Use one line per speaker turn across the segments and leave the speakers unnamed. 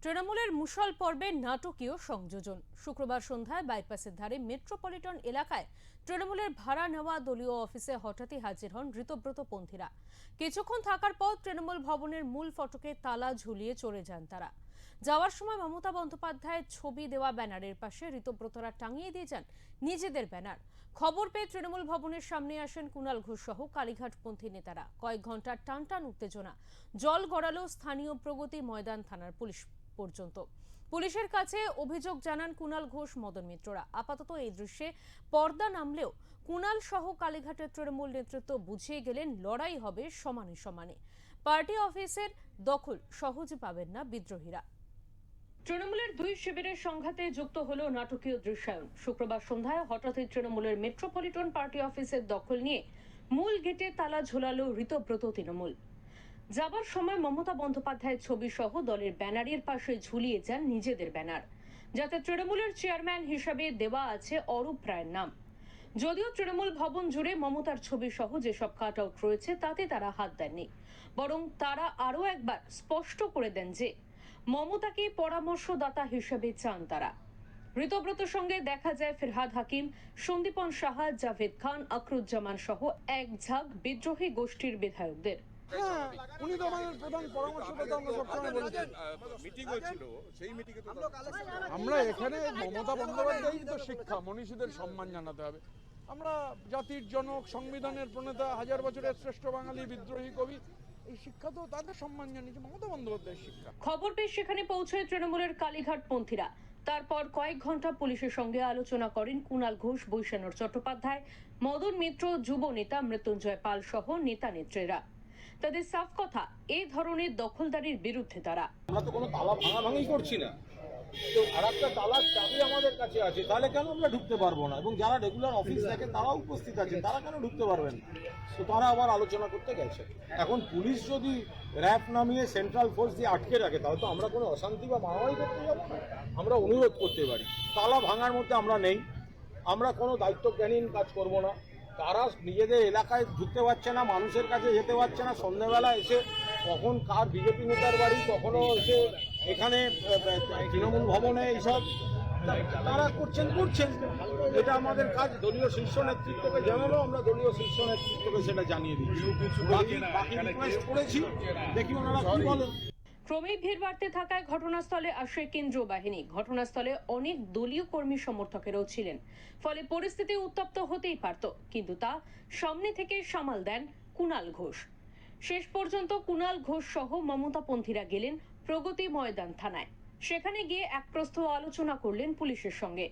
তৃণমূলের মুষল পর্বে নাটকীয় সংযোজন। শুক্রবার সন্ধ্যায় বাইপাসের ধারে মেট্রোপলিটন এলাকায় তৃণমূলের ভাড়া নেওয়া দলীয় অফিসে হঠাৎই হাজির হন ঋতব্রত পন্থীরা। কিছুক্ষণ থাকার পর তৃণমূল ভবনের মূল ফটকে তালা ঝুলিয়ে চলে যান তারা। যাওয়ার সময় মমতা বন্দ্যোপাধ্যায়ের ছবি দেওয়া ব্যানারের পাশে ঋতব্রতরা টাঙিয়ে দিয়ে যান নিজেদের ব্যানার। খবর পেয়ে তৃণমূল ভবনের সামনে আসেন কুণাল ঘোষ সহ কালীঘাটপন্থী নেতারা। কয়েক ঘন্টার টানটান উত্তেজনা জল গড়ালো স্থানীয় প্রগতি ময়দান থানার পুলিশ পর্যন্ত। পুলিশের কাছে অভিযোগ জানান কুণাল ঘোষ, মদন মিত্ররা। আপাতত এই দৃশ্যে পর্দা নামলেও কুণাল সহ কালীঘাটের তৃণমূল নেতৃত্ব বুঝিয়ে গেলেন লড়াই হবে সমানে সমানে। পার্টি অফিসের দখল সহজে পাবেন না বিদ্রোহীরা। তৃণমূলের দুই শিবিরের সংঘাতে যুক্ত হলো নাটকীয় দৃশ্যায়ন। শুক্রবার সন্ধ্যায় হঠাৎই তৃণমূলের মেট্রোপলিটন পার্টি অফিসের দখল নিয়ে মূল গেটে তালা ঝোলালো ঋতব্রত তৃণমূল। যাবার সময় মমতা বন্দ্যোপাধ্যায়ের ছবি সহ দলের ব্যানারের পাশে ঝুলিয়ে যান নিজেদের ব্যানার, যাতে তৃণমূলের চেয়ারম্যান হিসাবে দেওয়া আছে অরূপ রায়ের নাম। যদিও তৃণমূল ভবন জুড়ে মমতার ছবি সহ যেসব কাট আউট রয়েছে তাতে তারা হাত দেননি, বরং তারা আরও একবার স্পষ্ট করে দেন যে মমতাকে পরামর্শদাতা হিসেবে চান তারা। ঋতব্রতর সঙ্গে দেখা যায় ফিরহাদ হাকিম, সন্দীপন সাহা, জাভেদ খান, আকরুজ্জামান সহ এক ঝাঁক বিদ্রোহী গোষ্ঠীর বিধায়কদের।
উনি তো আমাদের প্রধান পরামর্শদাতা। আমরা সবসময় বলেছি
মিটিং হয়েছিল, সেই মিটিংয়ে তো
আমরা এখানে মমতা বন্দ্যোপাধ্যায় তো শিক্ষা মনীষীদের সম্মান জানাতে হবে। আমরা জাতির জনক, সংবিধানের প্রণেতা, হাজার বছরের শ্রেষ্ঠ বাঙালি বিদ্রোহী কবি, এই শিক্ষা তো তাদের সম্মান জানিয়েছে মমতা বন্দ্যোপাধ্যায়ের শিক্ষা।
খবর পেয়ে সেখানে পৌঁছয় তৃণমূলের কালীঘাট পন্থীরা। তারপর কয়েক ঘন্টা পুলিশের সঙ্গে আলোচনা করেন কুণাল ঘোষ, বৈশানর চট্টোপাধ্যায়, মদন মিত্র, যুব নেতা মৃত্যুঞ্জয় পাল সহ নেতা নেত্রীরা। তাদের সাফ কথা, এই ধরনের দখলদারির বিরুদ্ধে তারা।
আমরা তো কোনো তালা ভাঙাভাঙি করছি না, তো আর একটা তালার চাবি আমাদের কাছে আছে, তাহলে কেন আমরা ঢুকতে পারবো না? এবং যারা রেগুলার অফিস দেখেন তারাও উপস্থিত আছেন, তারা কেন ঢুকতে পারবেন? তো তারা আবার আলোচনা করতে গেছে। এখন পুলিশ যদি র্যাব নামিয়ে সেন্ট্রাল ফোর্স দিয়ে আটকে রাখে, তাহলে তো আমরা কোনো অশান্তি বা মারামারি করতে যাবো না। আমরা অনুরোধ করতে পারি, তালা ভাঙার মধ্যে আমরা নেই, আমরা কোনো দায়িত্বজ্ঞানহীন কাজ করব না। তারা নিজেদের এলাকায় ঢুকতে পারছে না, মানুষের কাছে যেতে পারছে না। সন্ধ্যেবেলা এসে কখন কার বিজেপি নেতার বাড়ি, কখনো এসে এখানে তৃণমূল ভবনে এইসব তারা করছেন। এটা আমাদের কাজ। দলীয় শীর্ষ নেতৃত্বকে জানালো, আমরা দলীয় শীর্ষ নেতৃত্বকে সেটা জানিয়ে দিচ্ছি। বাকি রিকোয়েস্ট করেছি, দেখি ওনারা কি বলেন।
ক্রমেই ভিড় বাড়তে থাকায় ঘটনাস্থলে আসে কেন্দ্রীয় বাহিনী। ঘটনাস্থলে অনেক দলীয় কর্মী সমর্থকেরাও ছিলেন, ফলে পরিস্থিতি উত্তপ্ত হতেই পারত, কিন্তু তা সামনে থেকে সামাল দেন কুণাল ঘোষ। শেষ পর্যন্ত কুণাল ঘোষ সহ মমতাপন্থীরা গেলেন প্রগতি ময়দান থানায়। সেখানে গিয়ে এক প্রস্থ আলোচনা করলেন পুলিশের সঙ্গে।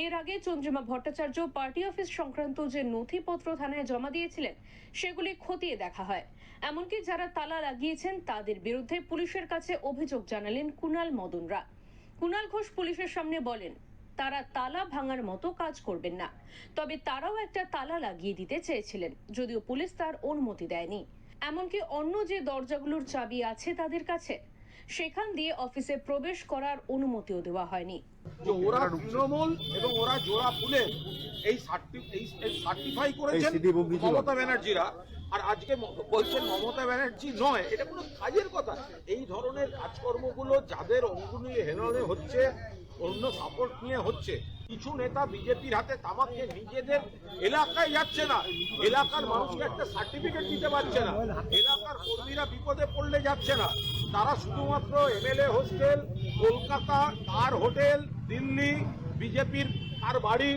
এর আগে চন্দ্রিমা ভট্টাচার্য পার্টি অফিস সংক্রান্ত যে নথিপত্র থানায় জমা দিয়েছিলেন সেগুলি খতিয়ে দেখা হয়। এমনকি যারা তালা লাগিয়েছেন তাদের বিরুদ্ধে পুলিশের কাছে অভিযোগ জানালেন কুণাল, মদনরা। কুণাল ঘোষ পুলিশের সামনে বলেন তারা তালা ভাঙার মতো কাজ করবেন না, তবে তারাও একটা তালা লাগিয়ে দিতে চেয়েছিলেন, যদিও পুলিশ তার অনুমতি দেয়নি। এমনকি অন্য যে দরজাগুলোর চাবি আছে তাদের কাছে, সেখান দিয়ে অফিসে প্রবেশ করার অনুমতিও দেওয়া হয়নি।
যে ওরা তৃণমূল এবং ওরা জোড়া ফুলে এই সার্টিফাই করেছেন মমতা ব্যানার্জিরা, আর আজকে বলছেন মমতা ব্যানার্জি নয়। এটা কোনো কাজের কথা? এই ধরনের কাজকর্মগুলো যাদের অঙ্গুলি হেননে হচ্ছে, অন্য সাপোর্ট নিয়ে হচ্ছে, কিছু নেতা বিজেপির হাতে তামাক খেয়ে নিজেদের এলাকায় যাচ্ছে না, এলাকার মানুষকে একটা সার্টিফিকেট দিতে পারছে না, এলাকার কর্মীরা বিপদে পড়লে যাচ্ছে না। তারা শুধুমাত্র এমএলএ হোস্টেল, কলকাতা কার হোটেল, দিল্লি বিজেপির কার বাড়ি,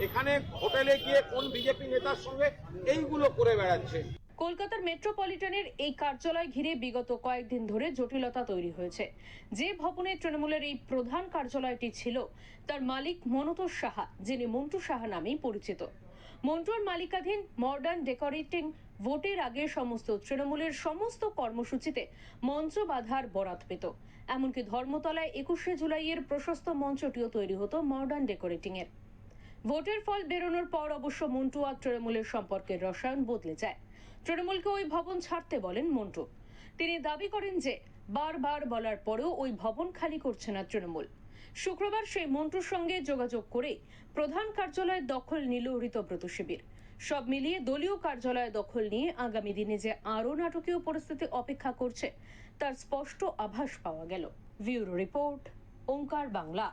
এখানে হোটেলে গিয়ে কোন বিজেপি নেতার সঙ্গে এইগুলো করে বেড়াচ্ছে।
কলকাতার মেট্রোপলিটনের এই কার্যালয় ঘিরে বিগত কয়েকদিন ধরে জটিলতা তৈরি হয়েছে। যে ভবনে তৃণমূলের এই প্রধান কার্যালয়টি ছিল তার মালিক মনতোষ সাহা, যিনি মন্টু সাহা নামেই পরিচিত। মন্টুর মালিকাধীন মডার্ন ডেকোরেটিং ভোটের আগে সমস্ত তৃণমূলের সমস্ত কর্মসূচিতে মঞ্চ বাঁধার বরাত পেত। এমনকি ধর্মতলায় 21শে জুলাইয়ের প্রশস্ত মঞ্চটিও তৈরি হতো মডার্ন ডেকোরেটিং এর। ভোটের ফল বেরোনোর পর অবশ্য মন্টু আর তৃণমূলের সম্পর্কের রসায়ন বদলে যায়। তৃণমূলকে ওই ভবন ছাড়তে বলেন মন্টু। তিনি দাবি করেন যে বারবার বলার পরেও ওই ভবন খালি করছে না তৃণমূল। শুক্রবার সেই মন্টুর সঙ্গে যোগাযোগ করে প্রধান কার্যালয়ের দখল নিল ঋতব্রত শিবির। সব মিলিয়ে দলীয় কার্যালয় দখল নিয়ে আগামী দিনে যে আরও নাটকীয় পরিস্থিতি অপেক্ষা করছে তার স্পষ্ট আভাস পাওয়া গেল। ব্যুরো রিপোর্ট, ওঙ্কার বাংলা।